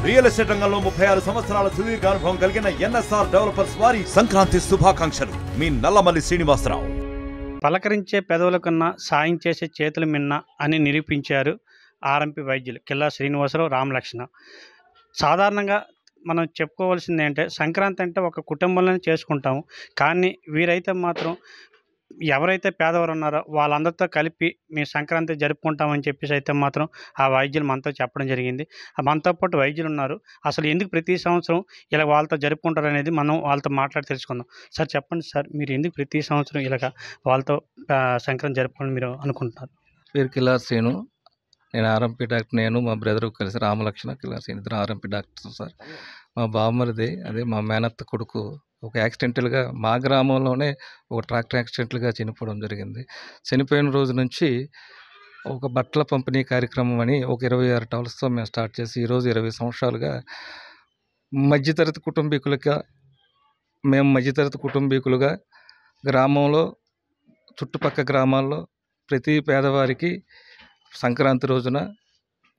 Real estate రంగంలో 36 సంవత్సరాల సుదీర్ఘ అనుభవం కలిగిన ఎన్ఎస్ఆర్ డెవలపర్స్ వారి సంక్రాంతి శుభాకాంక్షలు. మీ నల్లమల్లి శ్రీనివాసరావు. పలకరించే పెదవుల కన్నా సాయం చేసే చేతులు మిన్న అని నిరూపించారు ఆర్ఎంపీ వైద్యులు కిల్లా శ్రీనివాసరావు, రామలక్ష్మణ. సాధారణంగా మనం చెప్పుకోవాల్సింది ఏంటంటే సంక్రాంతి అంటే ఒక కుటుంబంలోనే చేసుకుంటాము. కానీ వీరైతే మాత్రం ఎవరైతే పేదవారు ఉన్నారో వాళ్ళందరితో కలిపి మేము సంక్రాంతి జరుపుకుంటామని చెప్పేసి అయితే మాత్రం ఆ వైద్యులు మనతో చెప్పడం జరిగింది. మనతో పాటు వైద్యులు ఉన్నారు. అసలు ఎందుకు ప్రతి సంవత్సరం ఇలా వాళ్ళతో జరుపుకుంటారు అనేది మనం వాళ్ళతో మాట్లాడి తెలుసుకుందాం. సార్ చెప్పండి సార్, మీరు ఎందుకు ప్రతి సంవత్సరం ఇలాగ వాళ్ళతో సంక్రాంతి జరుపుకోవాలని మీరు అనుకుంటున్నారు? పేరు కిల్లా శ్రీను. నేను ఆర్ఎంపీ డాక్టర్. నేను మా బ్రదర్ కలిసి రామలక్ష్మణ కిల్లా శ్రీను ఇద్దరు ఆర్ఎంపీ డాక్టర్ సార్. మా బామ్మరిది అదే మా మేనత్త కొడుకు ఒక యాక్సిడెంటల్గా మా గ్రామంలోనే ఒక ట్రాక్టర్ యాక్సిడెంట్లుగా చనిపోవడం జరిగింది. చనిపోయిన రోజు నుంచి ఒక బట్టల పంపిణీ కార్యక్రమం అని ఒక 26 టవల్స్తో మేము స్టార్ట్ చేసి ఈరోజు 20 సంవత్సరాలుగా మధ్యతరగతి కుటుంబీకులుగా గ్రామంలో చుట్టుపక్కల గ్రామాల్లో ప్రతి పేదవారికి సంక్రాంతి రోజున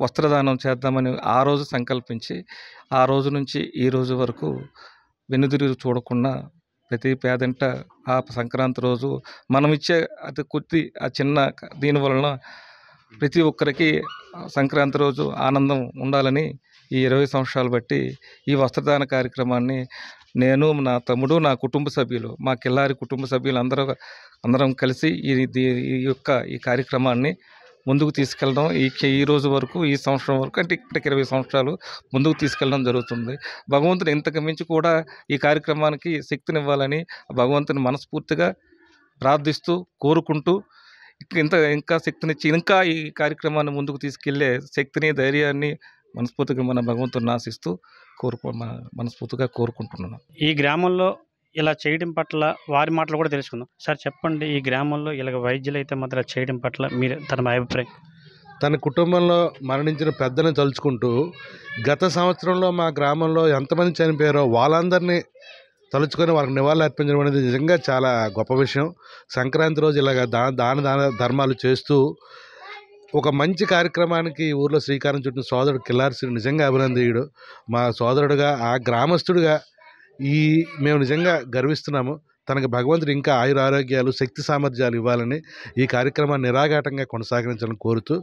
వస్త్రదానం చేద్దామని ఆ రోజు సంకల్పించి ఆ రోజు నుంచి ఈ రోజు వరకు వెనుదిరుగు చూడకుండా ప్రతి పేదంట ఆ సంక్రాంతి రోజు మనం ఇచ్చే అతి కొద్ది ఆ చిన్న దీని వలన ప్రతి ఒక్కరికి సంక్రాంతి రోజు ఆనందం ఉండాలని ఈ 20 సంవత్సరాలు బట్టి ఈ వస్త్రదాన కార్యక్రమాన్ని నేను, నా తమ్ముడు, నా కుటుంబ సభ్యులు, మా కిల్లారి కుటుంబ సభ్యులు అందరం కలిసి ఈ కార్యక్రమాన్ని ముందుకు తీసుకెళ్ళడం ఈ రోజు వరకు ఈ సంవత్సరం వరకు అంటే ఇప్పటికి 20 సంవత్సరాలు ముందుకు తీసుకెళ్ళడం జరుగుతుంది. భగవంతుని ఇంతకు మించి కూడా ఈ కార్యక్రమానికి శక్తినివ్వాలని భగవంతుని మనస్ఫూర్తిగా ప్రార్థిస్తూ కోరుకుంటూ ఇంకా శక్తినిచ్చి ఇంకా ఈ కార్యక్రమాన్ని ముందుకు తీసుకెళ్లే శక్తిని, ధైర్యాన్ని మనస్ఫూర్తిగా మన భగవంతుని ఆశిస్తూ మనస్ఫూర్తిగా కోరుకుంటున్నాను. ఈ గ్రామంలో ఇలా చేయడం పట్ల వారి మాటలు కూడా తెలుసుకుందాం. సార్ చెప్పండి, ఈ గ్రామంలో ఇలాగ వైద్యులు అయితే మాత్రం చేయడం పట్ల మీరు తన అభిప్రాయం? తన కుటుంబంలో మరణించిన పెద్దలను తలుచుకుంటూ గత సంవత్సరంలో మా గ్రామంలో ఎంతమంది చనిపోయారో వాళ్ళందరినీ తలుచుకొని వాళ్ళకి నివాళులు అర్పించడం అనేది నిజంగా చాలా గొప్ప విషయం. సంక్రాంతి రోజు ఇలాగ దాన ధర్మాలు చేస్తూ ఒక మంచి కార్యక్రమానికి ఊర్లో శ్రీకారం చుట్టిన సోదరుడు కిల్లారి శ్రీ నిజంగా అభినందనీయుడు. మా సోదరుడుగా, ఆ గ్రామస్తుడిగా మేము నిజంగా గర్విస్తున్నాము. తనకు భగవంతుడు ఇంకా ఆయురారోగ్యాలు, శక్తి సామర్థ్యాలు ఇవ్వాలని ఈ కార్యక్రమాన్ని నిరాఘాటంగా కొనసాగించాలని కోరుతూ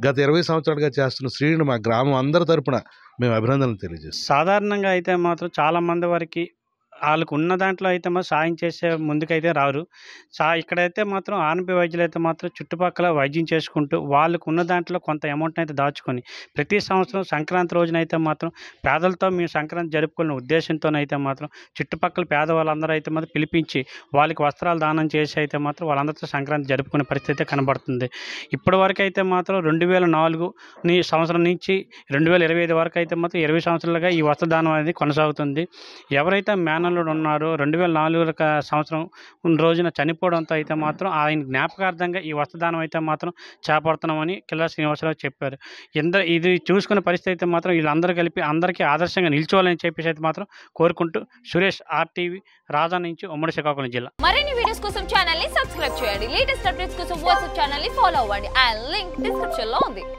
గత 20 సంవత్సరాలుగా చేస్తున్న శ్రీను మా గ్రామం అందరి తరపున మేము అభినందనలు తెలియజేస్తాం. సాధారణంగా అయితే మాత్రం చాలామంది వారికి వాళ్ళకు ఉన్న దాంట్లో అయితే మాత్రం సాయం చేసే ముందుకైతే రారు. ఇక్కడైతే మాత్రం ఆర్ఎంపీ వైద్యులు అయితే మాత్రం చుట్టుపక్కల వైద్యం చేసుకుంటూ వాళ్ళకు ఉన్న దాంట్లో కొంత అమౌంట్ని అయితే దాచుకొని ప్రతి సంవత్సరం సంక్రాంతి రోజునైతే మాత్రం పేదలతో మేము సంక్రాంతి జరుపుకునే ఉద్దేశంతోనైతే మాత్రం చుట్టుపక్కల పేదవాళ్ళందరూ అయితే మాత్రం పిలిపించి వాళ్ళకి వస్త్రాలు దానం చేసి అయితే మాత్రం వాళ్ళందరితో సంక్రాంతి జరుపుకునే పరిస్థితి కనబడుతుంది. ఇప్పటి వరకు అయితే మాత్రం 2004 సంవత్సరం నుంచి 2025 వరకు అయితే మాత్రం 20 సంవత్సరాలుగా ఈ వస్త్రదానం అనేది కొనసాగుతుంది. ఎవరైతే ఉన్నారో 2004 సంవత్సరం రోజున చనిపోవడంతో అయితే మాత్రం ఆయన జ్ఞాపకార్థంగా ఈ వస్త్రదానం అయితే మాత్రం చేపడుతున్నామని కిల్లా శ్రీనివాసరావు చెప్పారు. ఇది చూసుకునే పరిస్థితి అయితే మాత్రం వీళ్ళందరూ కలిపి అందరికీ ఆదర్శంగా నిల్చోవాలని చెప్పేసి అయితే మాత్రం కోరుకుంటూ సురేష్, RTV, రాజా నుంచి, ఉమ్మడి శ్రీకాకుళం జిల్లా. మరిన్ని వీడియోస్ కోసం ఛానల్ ని సబ్స్క్రైబ్ చేయండి. లేటెస్ట్ అప్డేట్స్ కోసం వాట్సాప్ ఛానల్ ని ఫాలో అవ్వండి. ఆ లింక్ డిస్క్రిప్షన్ లో ఉంది.